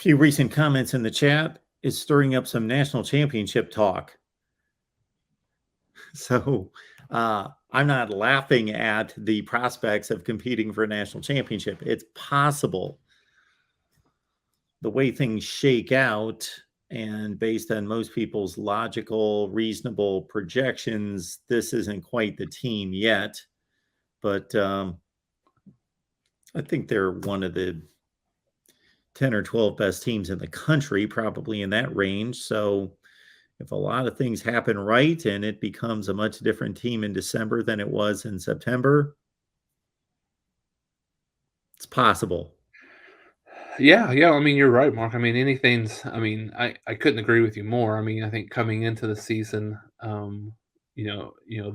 few recent comments in the chat is stirring up some national championship talk. So I'm not laughing at the prospects of competing for a national championship. It's possible. The way things shake out, and based on most people's logical, reasonable projections, this isn't quite the team yet. But I think they're one of the 10 or 12 best teams in the country, probably in that range. So if a lot of things happen right and it becomes a much different team in December than it was in September, it's possible. Yeah. I mean, you're right, Mark. I mean, I couldn't agree with you more. I mean, I think coming into the season,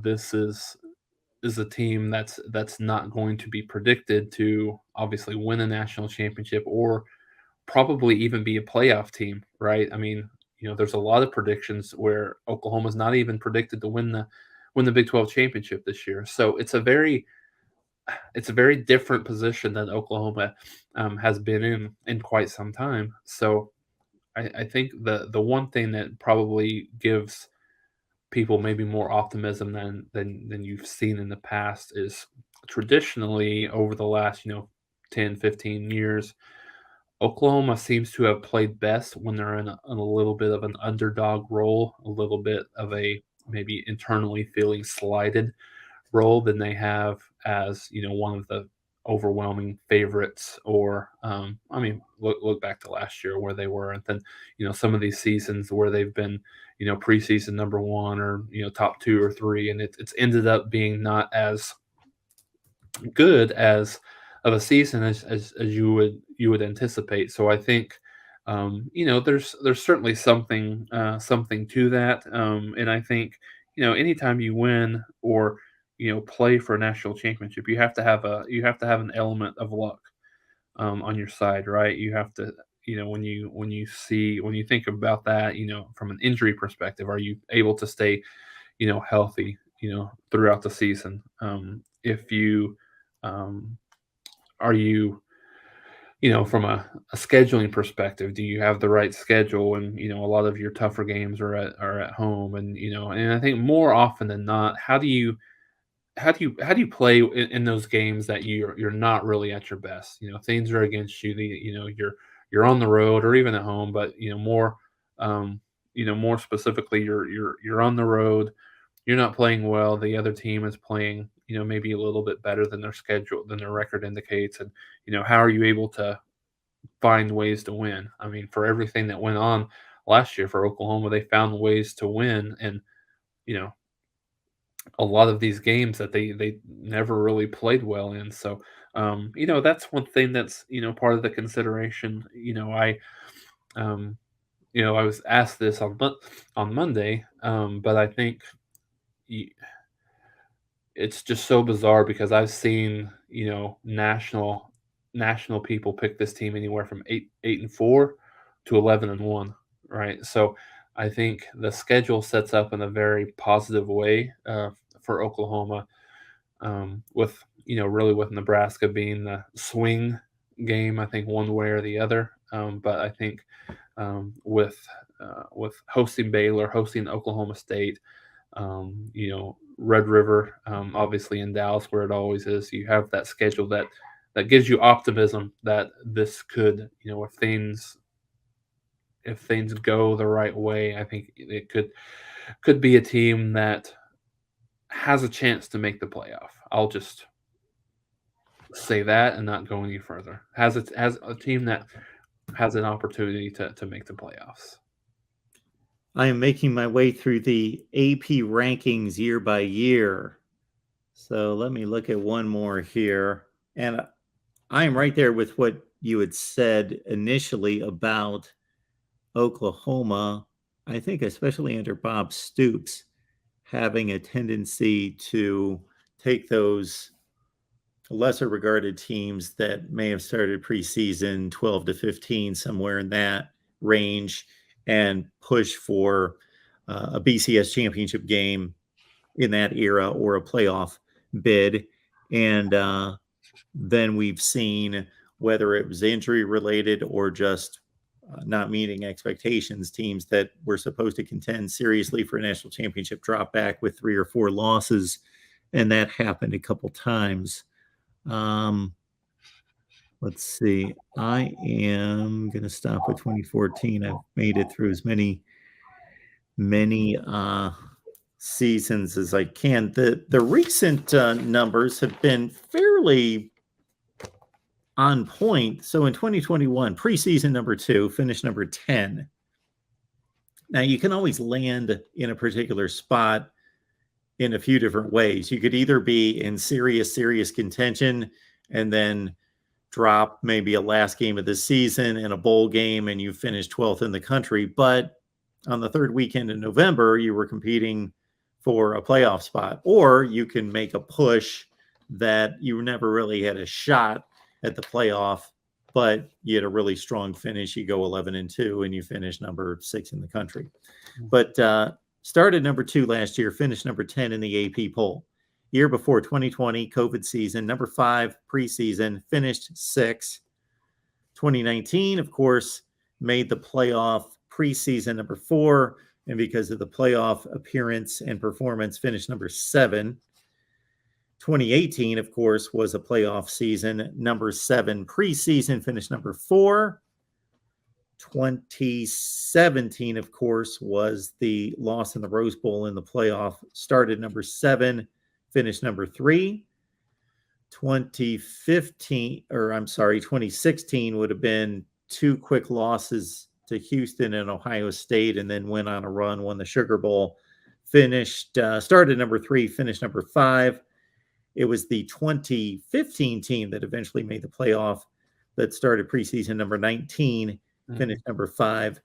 this is a team that's not going to be predicted to obviously win a national championship or probably even be a playoff team, right? I mean, there's a lot of predictions where Oklahoma's not even predicted to win the Big 12 championship this year. So it's a very different position than Oklahoma has been in quite some time. So I think the one thing that probably gives people maybe more optimism than you've seen in the past is traditionally over the last 10, 15 years, Oklahoma seems to have played best when they're in a little bit of an underdog role, a little bit of a maybe internally feeling slighted role than they have as one of the overwhelming favorites. Or I mean, look back to last year where they were, and then some of these seasons where they've been preseason number one or top two or three, and it's ended up being not as good as of a season as you would anticipate. So I think there's certainly something to that, and I think anytime you win or play for a national championship, you have to have an element of luck on your side, right? You have to when you think about that, from an injury perspective, are you able to stay healthy throughout the season? If you are you from a scheduling perspective, do you have the right schedule? And a lot of your tougher games are at home, and and I think more often than not, how do you play in those games that you're not really at your best? Things are against you. You're on the road or even at home, but more specifically, you're on the road. You're not playing well. The other team is playing, maybe a little bit better than their schedule, than their record indicates. And, how are you able to find ways to win? I mean, for everything that went on last year for Oklahoma, they found ways to win. And, you know, a lot of these games that they never really played well in. So, that's one thing that's, part of the consideration. I was asked this on Monday, but I think y- it's just so bizarre because I've seen national people pick this team anywhere from 8-4 to 11-1, right? So I think the schedule sets up in a very positive way for Oklahoma, with really with Nebraska being the swing game. I think one way or the other, but I think with hosting Baylor, hosting Oklahoma State, Red River, obviously in Dallas, where it always is. You have that schedule that gives you optimism that this could, if things go the right way, I think it could be a team that has a chance to make the playoff. I'll just say that and not go any further. Has a team that has an opportunity to make the playoffs. I am making my way through the AP rankings year by year. So let me look at one more here. And I am right there with what you had said initially about Oklahoma. I think, especially under Bob Stoops, having a tendency to take those lesser regarded teams that may have started preseason 12 to 15, somewhere in that range, and push for a BCS championship game in that era or a playoff bid. And then we've seen, whether it was injury related or just not meeting expectations. Teams that were supposed to contend seriously for a national championship drop back with 3 or 4 losses, and that happened a couple times. Let's see. I am going to stop with 2014. I've made it through as many seasons as I can. The recent numbers have been fairly on point. So in 2021, preseason number 2, finished number 10. Now you can always land in a particular spot in a few different ways. You could either be in serious contention and then drop maybe a last game of the season in a bowl game and you finish 12th in the country. But on the third weekend in November, you were competing for a playoff spot. Or you can make a push that you never really had a shot at the playoff, but you had a really strong finish. You go 11-2 and you finish number 6 in the country. But started number 2 last year, finished number 10 in the AP poll. Year before, 2020, COVID season, number 5 preseason, finished 6. 2019, of course, made the playoff preseason number 4, and because of the playoff appearance and performance, finished number 7. 2018, of course, was a playoff season, number 7 preseason, finished number 4. 2017, of course, was the loss in the Rose Bowl in the playoff, started number 7, finished number 3. 2016 would have been 2 quick losses to Houston and Ohio State, and then went on a run, won the Sugar Bowl, started number 3, finished number 5. It was the 2015 team that eventually made the playoff that started preseason number 19, finished number 5.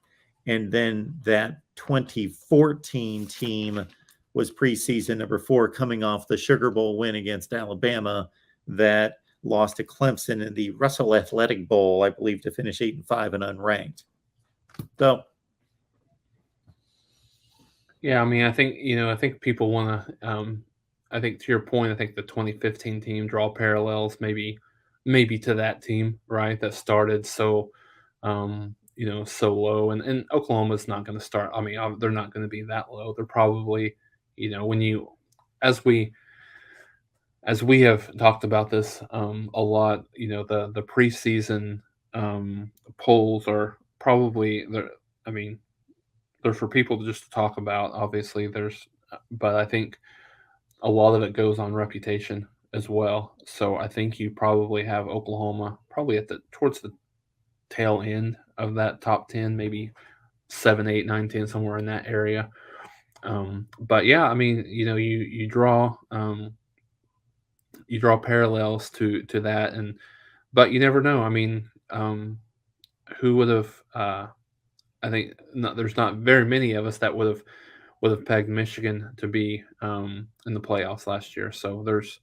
And then that 2014 team was preseason number 4, coming off the Sugar Bowl win against Alabama that lost to Clemson in the Russell Athletic Bowl, I believe, to finish 8-5 and unranked. So, yeah, I mean, I think people want to. I think to your point, I think the 2015 team draw parallels maybe to that team, right? That started so so low, and Oklahoma's not going to start. I mean, they're not going to be that low. They're probably, when you, as we have talked about this a lot, the preseason polls are probably there. I mean, they're for people to just talk about. Obviously, but I think a lot of it goes on reputation as well. So I think you probably have Oklahoma probably towards the tail end of that top 10, maybe 7, 8, 9, 10, somewhere in that area. But yeah, I mean, you draw parallels to that, but you never know. I mean, who would have? I think there's not very many of us that would have pegged Michigan to be in the playoffs last year. So there's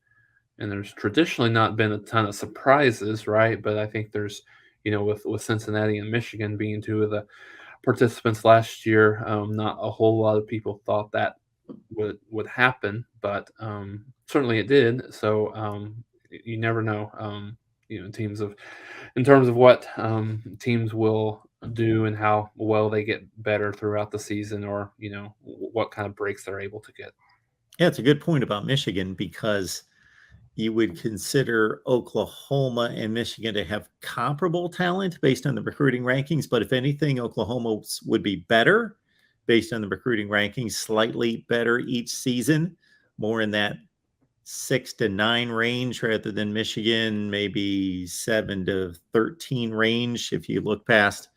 traditionally not been a ton of surprises, right? But I think there's, with Cincinnati and Michigan being 2 of the participants last year, not a whole lot of people thought that would happen, but certainly it did. So you never know. Teams in terms of what teams will do and how well they get better throughout the season, or what kind of breaks they're able to get. yeah, it's a good point about Michigan, because you would consider Oklahoma and Michigan to have comparable talent based on the recruiting rankings. But if anything, Oklahoma would be better based on the recruiting rankings, slightly better each season, more in that 6 to 9 range rather than Michigan, maybe 7 to 13 range. If you look past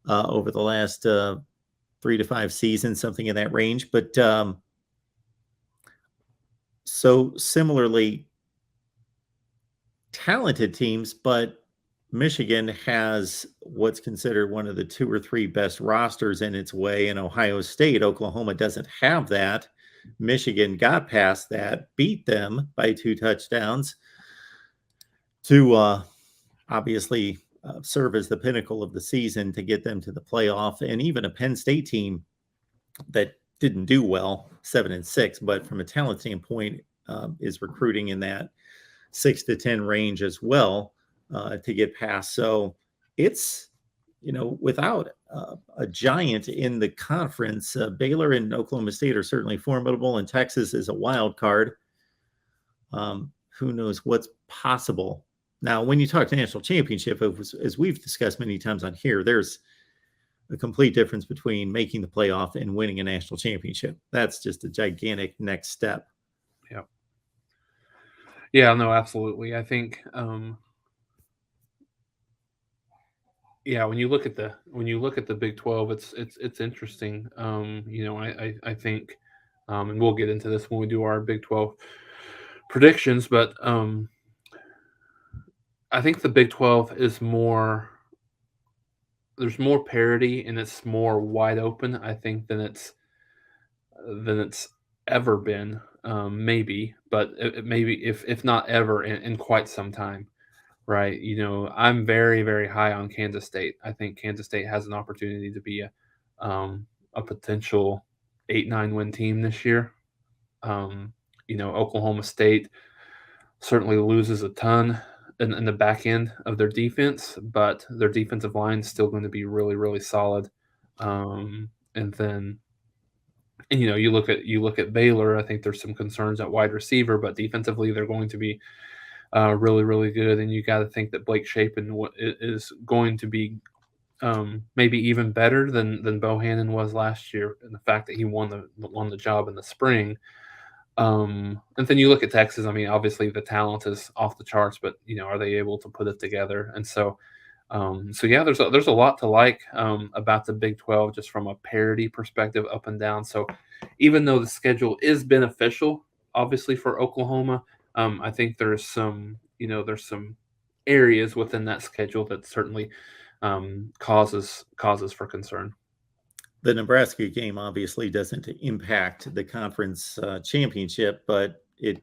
over the last 3 to 5 seasons, something in that range. But so similarly, talented teams, but Michigan has what's considered one of the 2 or 3 best rosters in its way in Ohio State. Oklahoma doesn't have that. Michigan got past that, beat them by 2 touchdowns to obviously serve as the pinnacle of the season to get them to the playoff. And even a Penn State team that didn't do well, 7-6, but from a talent standpoint, is recruiting in that 6 to 10 range as well to get past. So it's without a giant in the conference, Baylor and Oklahoma State are certainly formidable, and Texas is a wild card. Who knows what's possible? Now, when you talk to national championship, as we've discussed many times on here, there's a complete difference between making the playoff and winning a national championship. That's just a gigantic next step. Yeah. Yeah, no, absolutely. I think yeah, when you look at the Big 12, it's interesting. I think and we'll get into this when we do our Big 12 predictions, but I think the Big 12 is more there's more parity and it's more wide open, I think, than it's ever been. Maybe, but maybe if not ever in quite some time, right? I'm very very high on Kansas State. I think Kansas State has an opportunity to be a potential 8-9 win team this year. Oklahoma State certainly loses a ton in the back end of their defense, but their defensive line is still going to be really, really solid. And then, you look at Baylor. I think there's some concerns at wide receiver, but defensively they're going to be really, really good. And you got to think that Blake Shapen is going to be maybe even better than Bohannon was last year, and the fact that he won the job in the spring. And then you look at Texas. I mean, obviously the talent is off the charts, but are they able to put it together? And so yeah, there's a lot to like about the Big 12 just from a parity perspective, up and down. So even though the schedule is beneficial, obviously for Oklahoma, I think there's some areas within that schedule that certainly causes for concern. The Nebraska game obviously doesn't impact the conference championship, but it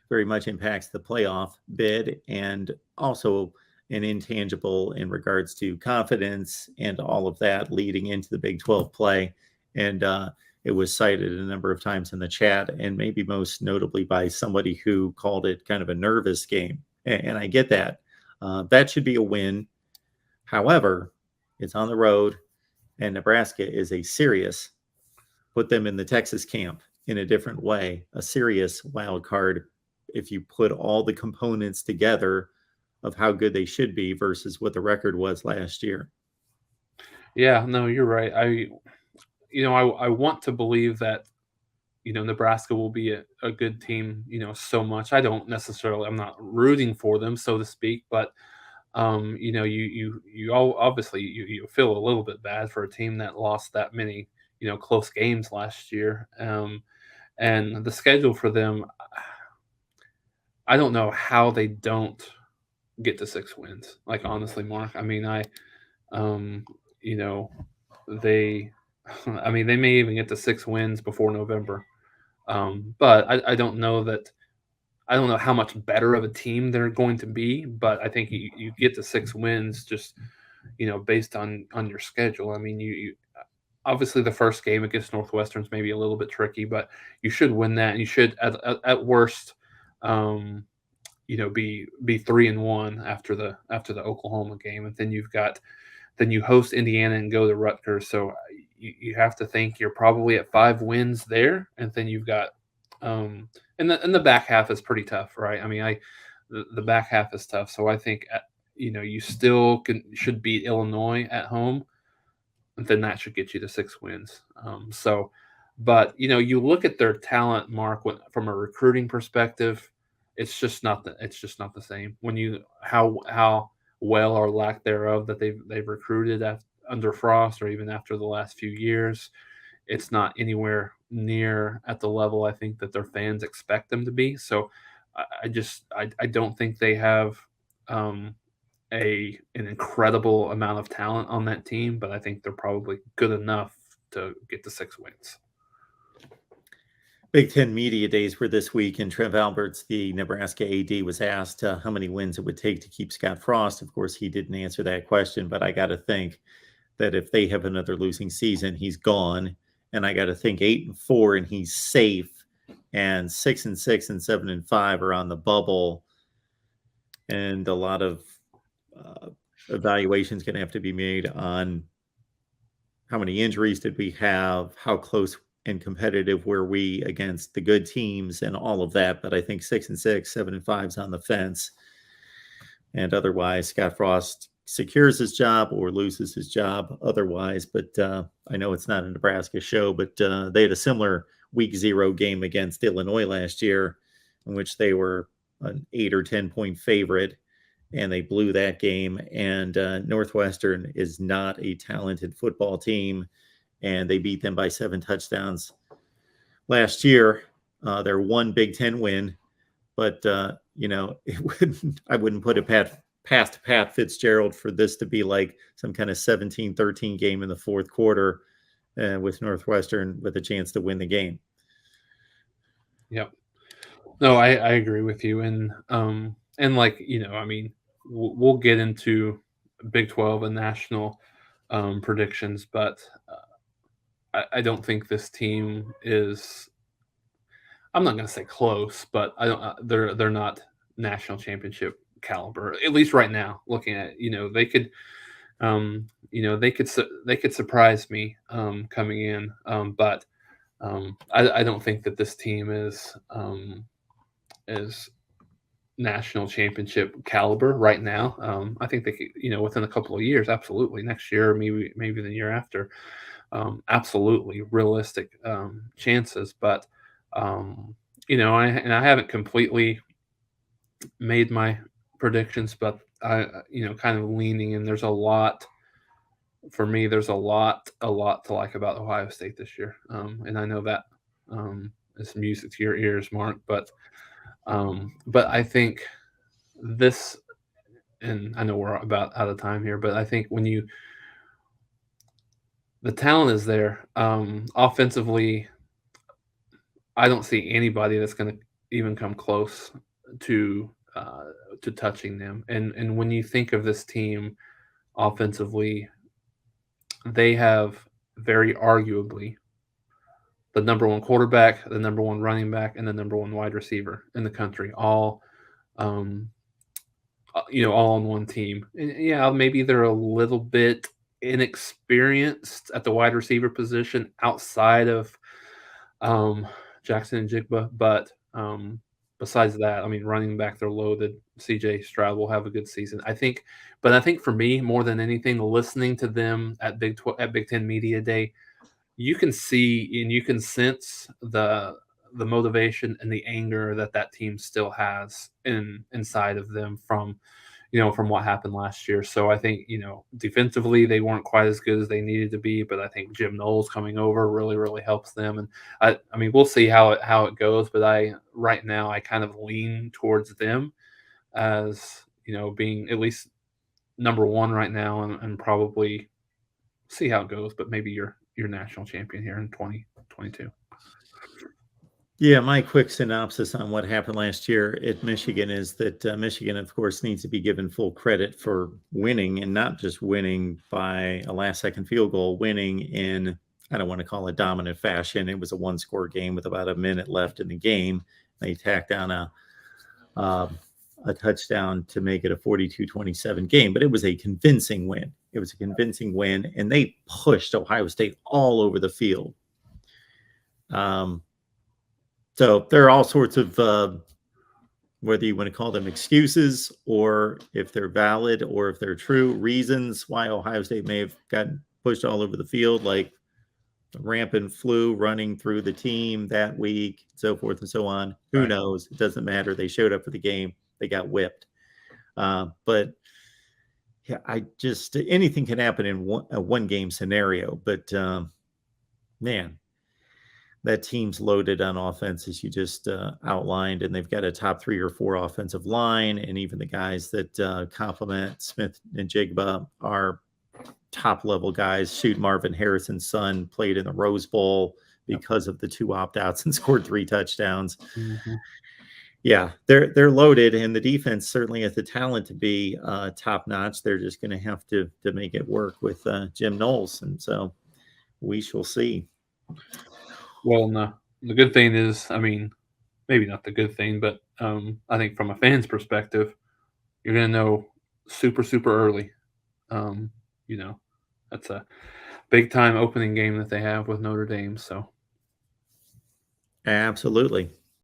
very much impacts the playoff bid, and also an intangible in regards to confidence and all of that leading into the Big 12 play. And it was cited a number of times in the chat, and maybe most notably by somebody who called it kind of a nervous game. And I get that. That should be a win. However, it's on the road, and Nebraska is a serious, put them in the Texas camp in a different way, a serious wild card if you put all the components together of how good they should be versus what the record was last year. Yeah, no, you're right. I want to believe that Nebraska will be a good team. So much. I'm not rooting for them, so to speak, but you all obviously you feel a little bit bad for a team that lost that many close games last year. And the schedule for them, I don't know how they don't get to 6 wins. Like, honestly, Mark. I mean, um, you know, they, I mean, they may even get to 6 wins before November. But I don't know that. I don't know how much better of a team they're going to be, but I think you get to 6 wins just based on your schedule. I mean, you obviously the first game against Northwestern's maybe a little bit tricky, but you should win that, and you should at worst, um, be 3-1 after the Oklahoma game, and then you host Indiana and go to Rutgers. So you have to think you're probably at 5 wins there, and then you've got and the back half is pretty tough, right? I mean, the back half is tough. So I think you still should beat Illinois at home, and then that should get you to 6 wins. But you look at their talent, Mark, from a recruiting perspective, it's just not the same. When you how well or lack thereof that they've recruited under Frost, or even after the last few years, it's not anywhere near at the level I think that their fans expect them to be. So I don't think they have an incredible amount of talent on that team, but I think they're probably good enough to get to 6 wins. Big Ten Media Days were this week, and Trev Alberts, the Nebraska AD, was asked how many wins it would take to keep Scott Frost. Of course, he didn't answer that question, but I got to think that if they have another losing season, he's gone. And I got to think 8-4 and he's safe, and 6-6 and 7-5 are on the bubble. And a lot of evaluations going to have to be made on how many injuries did we have, how close and competitive were we against the good teams, and all of that. But I think 6-6, 7-5 is on the fence. And otherwise, Scott Frost secures his job or loses his job otherwise. But I know it's not a Nebraska show, but they had a similar week 0 game against Illinois last year, in which they were an 8 or 10 point favorite, and they blew that game. And Northwestern is not a talented football team, and they beat them by 7 touchdowns last year. Their one Big Ten win, but I wouldn't put it past Pat Fitzgerald for this to be like some kind of 17-13 game in the fourth quarter with Northwestern with a chance to win the game. Yep. No, I agree with you, and like I mean, we'll get into Big 12 and national predictions, but I don't think this team is. I'm not going to say close, but I don't. They're not national championship caliber, at least right now. Looking at they could, they could surprise me coming in, but I don't think that this team is national championship caliber right now. I think they could, within a couple of years, absolutely. Next year, maybe the year after, absolutely realistic chances. But I haven't completely made my predictions, but I kind of leaning in. There's a lot for me. There's a lot to like about Ohio State this year, and I know that is music to your ears, Mark. But I think this, and I know we're about out of time here, but I think the talent is there. Offensively, I don't see anybody that's going to even come close to touching them. And when you think of this team offensively, they have very arguably the number one quarterback, the number one running back, and the number one wide receiver in the country, all um, all on one team. And yeah, maybe they're a little bit inexperienced at the wide receiver position outside of um, Jackson and Jigba, but besides that, I mean, running back they're loaded. CJ Stroud will have a good season, I think. But I think for me, more than anything, listening to them at Big Ten Media Day, you can see and you can sense the motivation and the anger that team still has inside of them from what happened last year. So I think, defensively they weren't quite as good as they needed to be, but I think Jim Knowles coming over really, really helps them. And I mean, we'll see how it goes, but right now I kind of lean towards them as, being at least number one right now, and probably see how it goes, but maybe your national champion here in 2022. Yeah, my quick synopsis on what happened last year at Michigan is that Michigan, of course, needs to be given full credit for winning, and not just winning by a last-second field goal, winning in, I don't want to call it dominant fashion. It was a one-score game with about a minute left in the game. They tacked down a touchdown to make it a 42-27 game, but it was a convincing win. It was a convincing win, and they pushed Ohio State all over the field. So there are all sorts of, whether you want to call them excuses or if they're valid or if they're true, reasons why Ohio State may have gotten pushed all over the field, like the rampant flu running through the team that week, so forth and so on. Who Right. knows? It doesn't matter. They showed up for the game. They got whipped. But yeah, anything can happen in a one game scenario. But man, that team's loaded on offense, as you just outlined, and they've got a top 3 or 4 offensive line, and even the guys that complement Smith and Jigba are top level guys. Shoot, Marvin Harrison's son played in the Rose Bowl because of the 2 opt-outs and scored 3 touchdowns. Mm-hmm. Yeah, they're loaded, and the defense certainly has the talent to be top notch. They're just going to have to make it work with Jim Knowles, and so we shall see. Well, no, the good thing is, I mean, maybe not the good thing, but I think from a fan's perspective, you're going to know super, super early Um, you know, that's a big time opening game that they have with Notre Dame. So Absolutely.